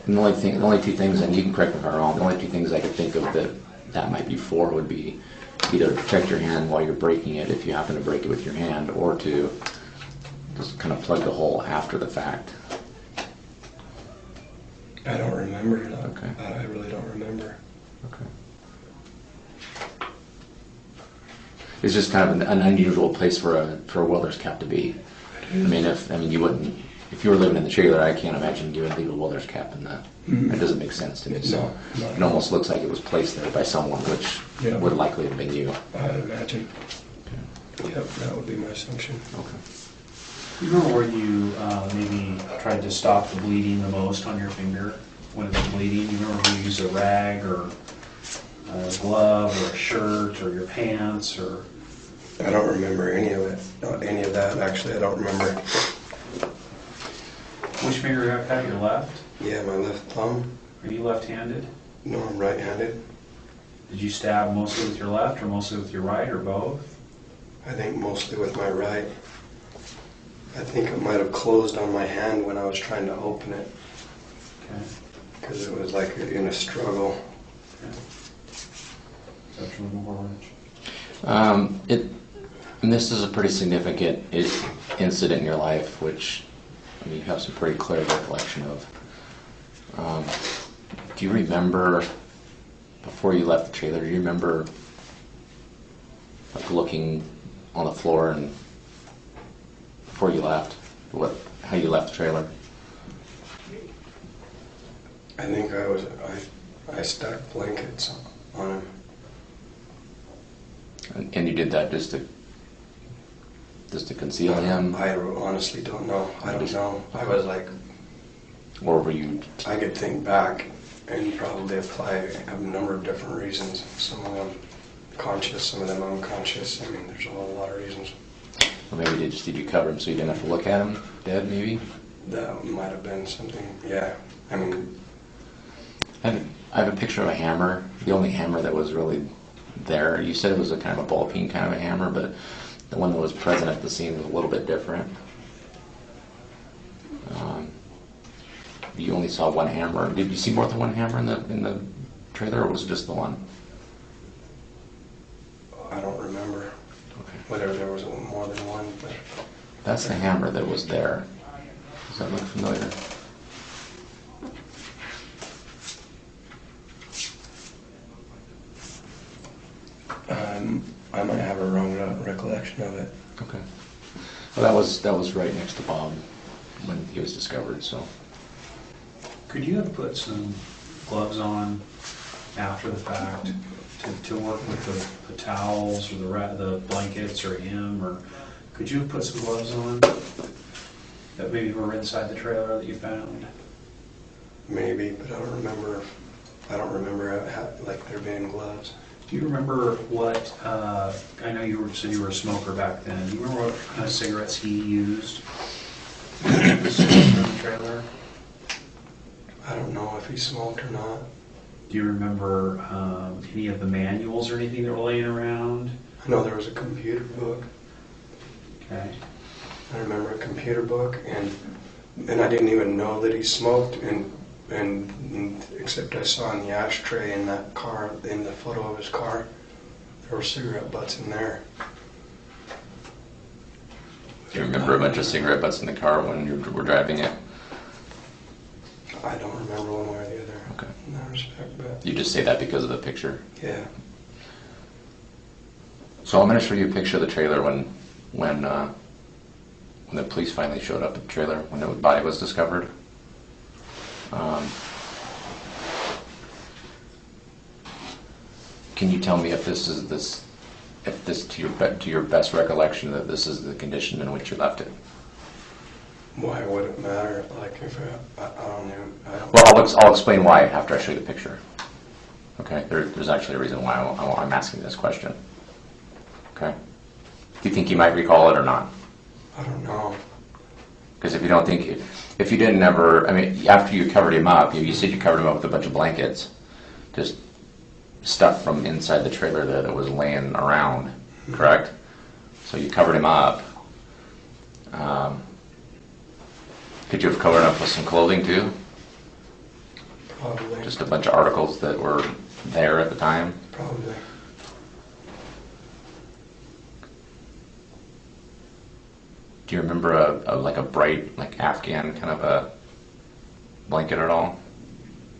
And the only two things, and you can correct me if I'm wrong, the only two things I could think of that might be for would be either to protect your hand while you're breaking it, if you happen to break it with your hand, or to just kind of plug the hole after the fact. I don't remember. Okay. I really don't remember. Okay. It's just kind of an unusual place for a welder's cap to be. I mean, you wouldn't if you were living in the trailer, I can't imagine you would leave a welder's cap in that. That doesn't make sense to me. So No. it almost looks like it was placed there by someone, which Yeah. would likely have been you. I'd imagine. Yep, that would be my assumption. Okay. You remember where you maybe tried to stop the bleeding the most on your finger when it was bleeding? You remember if you used a rag or a glove or a shirt or your pants or? I don't remember any of it. Not any of that, actually. I don't remember. Which finger you have? Your left? Yeah, my left thumb. Are you left-handed? No, I'm right-handed. Did you stab mostly with your left or mostly with your right or both? I think mostly with my right. I think it might have closed on my hand when I was trying to open it, Okay. because it was like in a struggle. Okay. Exceptional orange. And this is a pretty significant incident in your life, which I mean, you have some pretty clear recollection of. Do you remember, before you left the trailer, do you remember like looking on the floor and before you left, how you left the trailer? I think I stacked blankets on him. And you did that just to conceal him? I honestly don't know. I don't know. I was like, Or were you... I could think back and probably apply a number of different reasons. Some of them conscious, some of them unconscious. I mean, there's a whole lot of reasons. Or maybe did you cover him so you didn't have to look at him dead, maybe? That might have been something, yeah. I mean, I have a picture of a hammer, the only hammer that was really there. You said it was a kind of a ball peen kind of a hammer, but the one that was present at the scene was a little bit different. You only saw one hammer. Did you see more than one hammer in the trailer, or was it just the one? I don't remember Okay. whether there was more than one, but That's the hammer that was there. Does that look familiar? I might have a wrong recollection of it. Okay. Well, that was right next to Bob when he was discovered. So Could you have put some gloves on after the fact to work with the towels or the blankets or him, or could you have put some gloves on that maybe were inside the trailer that you found? Maybe, but I don't remember. I don't remember like there being gloves. Do you remember what, I know said you were a smoker back then. Do you remember what kind of cigarettes he used in the trailer? I don't know if he smoked or not. Do you remember any of the manuals or anything that were laying around? I know there was a computer book. Okay. I remember a computer book, and I didn't even know that he smoked, and except I saw in the ashtray in that car, in the photo of his car, there were cigarette butts in there. do you remember a bunch of cigarette butts in the car when you were driving it? I don't remember one way or the other. Okay. In that respect, but You just say that because of the picture. yeah. So I'm going to show you a picture of the trailer when the police finally showed up at the trailer, when the body was discovered. Can you tell me if this to your best recollection that this is the condition in which you left it? Why would it matter? Like if I don't know. I don't. Well, I'll explain why after I show you the picture. Okay, there's actually a reason why I'm asking this question. Okay, do you think you might recall it or not? I don't know. Because if you don't think, if you didn't ever, I mean, after you covered him up, you said you covered him up with a bunch of blankets, just stuff from inside the trailer there that was laying around, correct? So you covered him up. Could you have covered up with some clothing too? Probably. Just a bunch of articles that were there at the time? Probably. Do you remember like a bright, like Afghan kind of a blanket at all?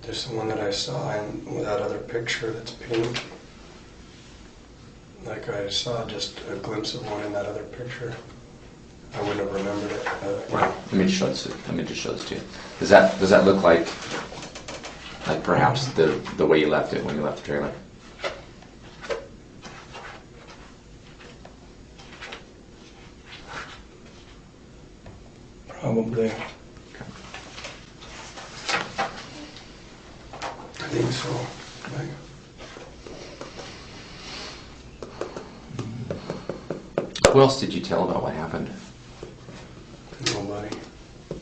Just the one that I saw in that other picture that's pink. Like I saw just a glimpse of one in that other picture. I wouldn't have remembered it. Right. Let me just show this to you. Does that look like perhaps the way you left it when you left the trailer? Probably. I think so. Who else did you tell about what happened? Nobody,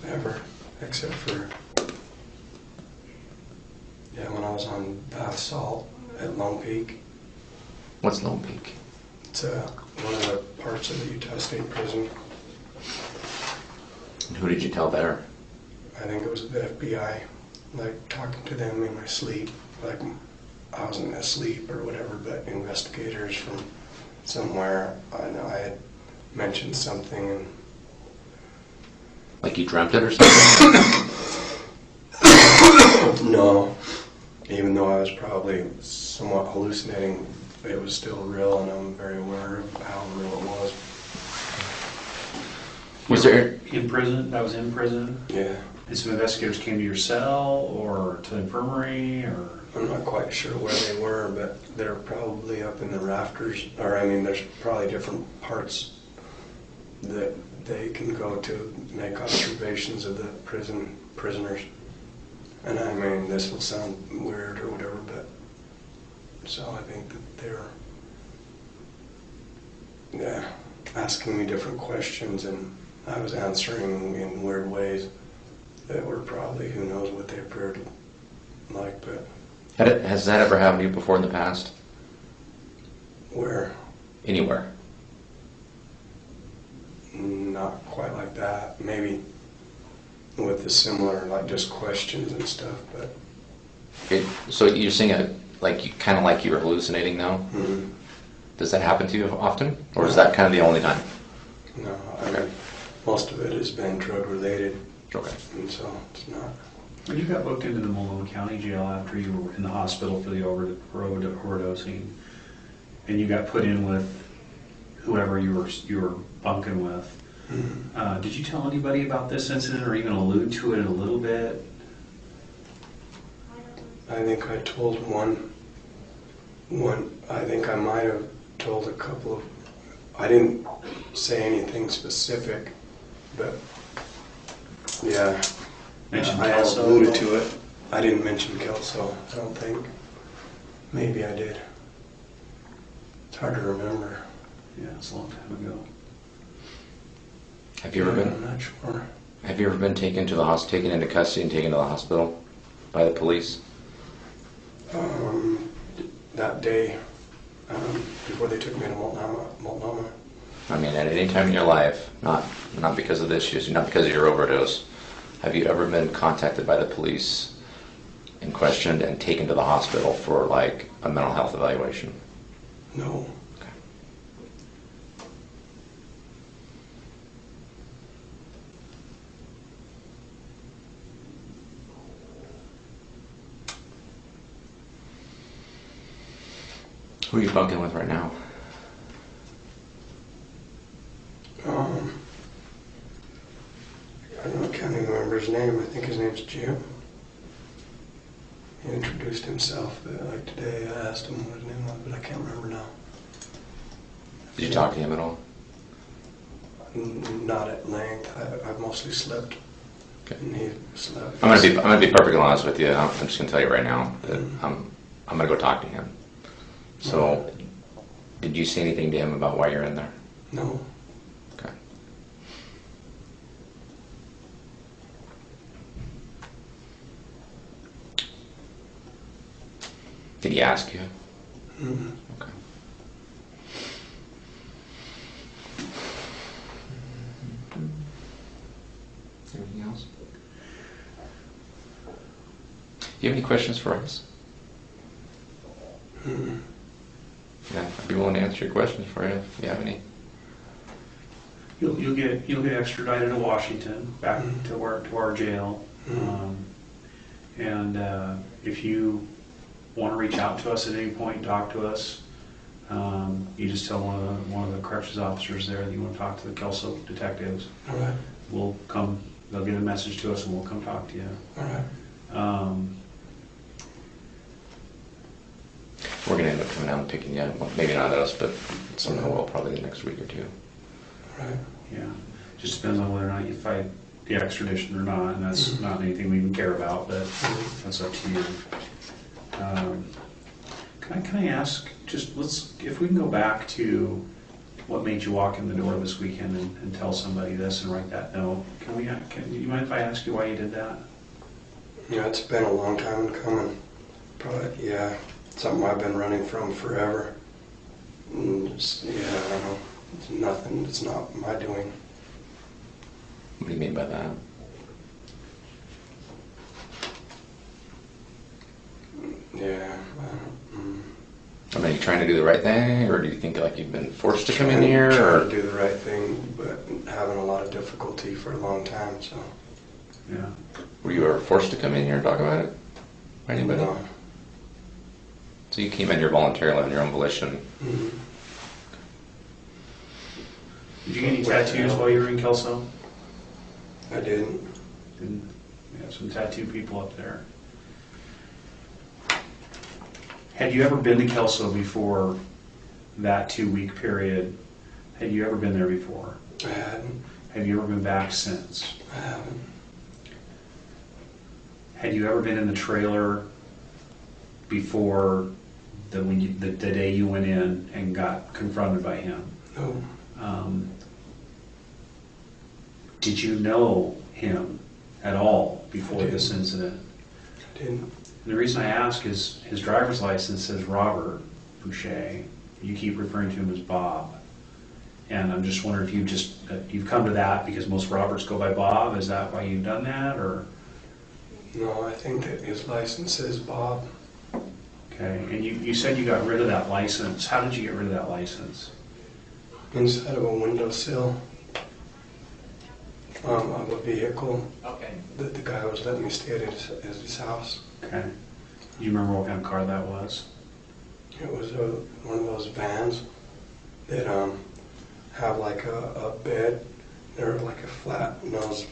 ever, except for, when I was on bath salt at Lone Peak. What's Lone Peak? It's one of the parts of the Utah State Prison. And who did you tell there? I think it was the FBI, talking to them in my sleep, I wasn't asleep or whatever, but investigators from somewhere, I know I had mentioned something and... Like you dreamt it or something? No, even though I was probably somewhat hallucinating, it was still real and I'm very aware of how real it was. Was there... In prison? That was in prison? Yeah. And some investigators came to your cell or to the infirmary or? I'm not quite sure where they were, but they're probably up in the rafters, there's probably different parts that they can go to make observations of the prisoners. And this will sound weird or whatever, but so I think that they're, asking me different questions and I was answering in weird ways that were probably, who knows what they appeared like, but... Has that ever happened to you before in the past? Where? Anywhere. Not quite like that. Maybe with the similar, just questions and stuff, but... Okay, so you're saying kind of like you were hallucinating now? Mm-hmm. Does that happen to you often? Or is that kind of the only time? No, Okay. Most of it has been drug-related. Okay. And so it's not... When you got booked into the Malone County Jail after you were in the hospital for the overdosing, and you got put in with whoever you were bunking with, Mm-hmm. Did you tell anybody about this incident or even allude to it a little bit? I think I told one, I think I might have told a couple of, I didn't say anything specific, but yeah, Mentioned I Kelso, alluded though? to it. I didn't mention Kelso, I don't think. Maybe I did. It's hard to remember. Yeah, it's a long time ago. Have you ever I'm been? not sure. Have you ever been taken into custody and taken to the hospital by the police? That day, before they took me to Multnomah. I mean, at any time in your life, not because of this issue, not because of your overdose, have you ever been contacted by the police and questioned and taken to the hospital for a mental health evaluation? No. Okay. Who are you bunking with right now? I can't even remember his name. I think his name's Jim. He introduced himself, but today I asked him what his name was, but I can't remember now. Did you talk to him at all? Not at length. I've mostly slept. Okay. And he slept. I'm gonna be perfectly honest with you. I'm just gonna tell you right now that I'm gonna go talk to him. So, did you say anything to him about why you're in there? No. Okay. Did he ask you? Mm-hmm. Okay. Anything else? Do you have any questions for us? Mm-hmm. Yeah, I'd be willing to answer your questions for you if you have any. You'll get extradited to Washington, back to our jail, and if you want to reach out to us at any point and talk to us, You just tell one of the corrections officers there that you want to talk to the Kelso detectives. All right. We'll come, they'll get a message to us and we'll come talk to you. All right. We're going to end up coming out and picking you up. Well, maybe not us, but someone will probably the next week or two. All right. Yeah, just depends on whether or not you fight the extradition or not, and that's not anything we even care about, but that's up to you. Can I ask, just if we can go back to what made you walk in the door this weekend and tell somebody this and write that note? Can you mind if I ask you why you did that? Yeah, it's been a long time coming. Probably, yeah, something I've been running from forever. And just, yeah, I don't know. It's nothing. It's not my doing. What do you mean by that? Yeah. I mean, are you trying to do the right thing, or do you think like you've been forced to come in here? Trying Or? to do the right thing, but having a lot of difficulty for a long time. So. Yeah. Were you ever forced to come in here and talk about it? By anybody? No. So you came in here voluntarily on your own volition. Mm-hmm. Did you get any tattoos while you were in Kelso? I didn't. Didn't. We have some tattoo people up there. Had you ever been to Kelso before that 2-week period? Had you ever been there before? I hadn't. Have you ever been back since? I haven't. Had you ever been in the trailer before the day you went in and got confronted by him? No. Did you know him at all before I this didn't. incident? I didn't. And the reason I ask is his driver's license says Robert Boucher. You keep referring to him as Bob. And I'm just wondering if you've come to that because most Roberts go by Bob. Is that why you've done that, or? No, I think that his license says Bob. Okay, and you said you got rid of that license. How did you get rid of that license? Inside of a windowsill of a vehicle. Okay. That the guy was letting me stay at his house. Okay. Do you remember what kind of car that was? It was one of those vans that have like a bed. They're like a flat nose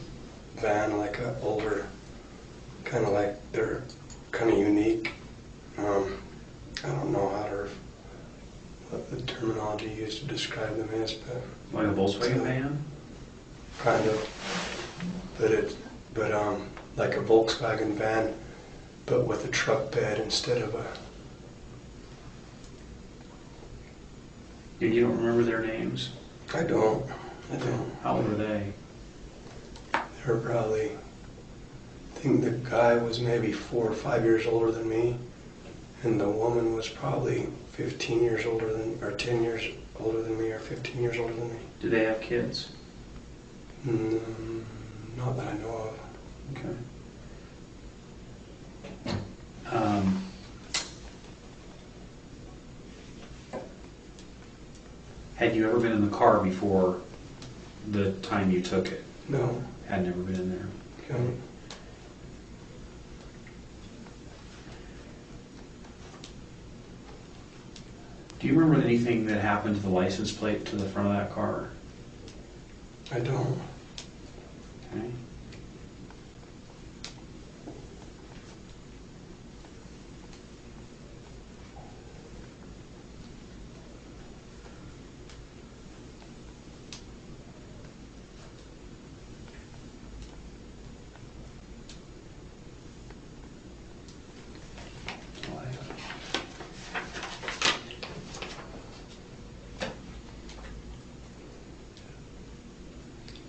van, like a older, kind of like they're kind of unique. I don't know what the terminology used to describe them is, but Like a Volkswagen van? kind of. But like a Volkswagen van, but with a truck bed instead of a. And you don't remember their names? I don't. How old were they? They were probably. I think the guy was maybe 4 or 5 years older than me, and the woman was probably 15 years older than, or 10 years older than me, or 15 years older than me. Did they have kids? Not that I know of. Okay. Had you ever been in the car before the time you took it? No. Had never been in there. Okay. Do you remember anything that happened to the license plate to the front of that car? I don't. Okay.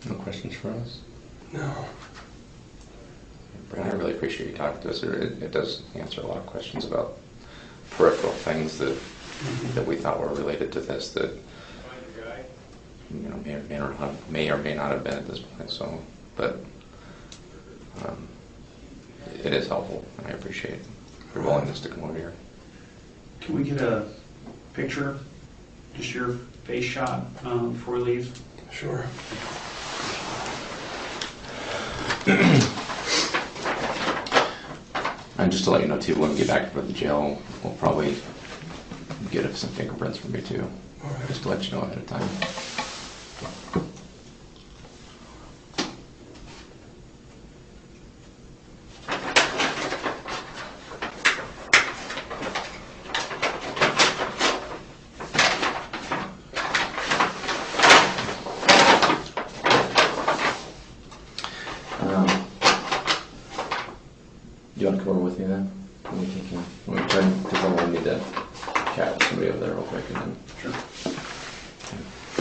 No questions for us? No. Brent, I really appreciate you talking to us. It does answer a lot of questions about peripheral things that we thought were related to this that may or may not have been at this point. So, but it is helpful, and I appreciate your willingness to come over here. Can we get a picture, just your face shot before we leave? Sure. And just to let you know too, when we get back from the jail, we'll probably get some fingerprints from me too, just to let you know ahead of time. Do you want to come over with me then? When we turn, because I'm going to need to chat with somebody over there real quick and then. Sure.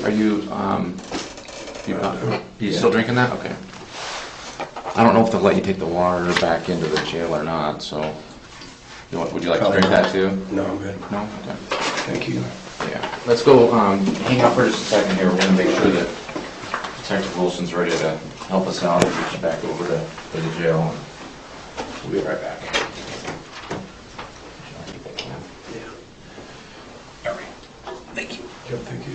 Are you still drinking that? Okay. I don't know if they'll let you take the water back into the jail or not, so. Would you like to drink that too? No, I'm good. No? Okay. Thank you. Yeah. Let's go, hang out for just a second here. We're gonna make sure that Detective Wilson's ready to help us out and get you back over to the jail. We'll be right back. Yeah. All right. Thank you. Yep, thank you.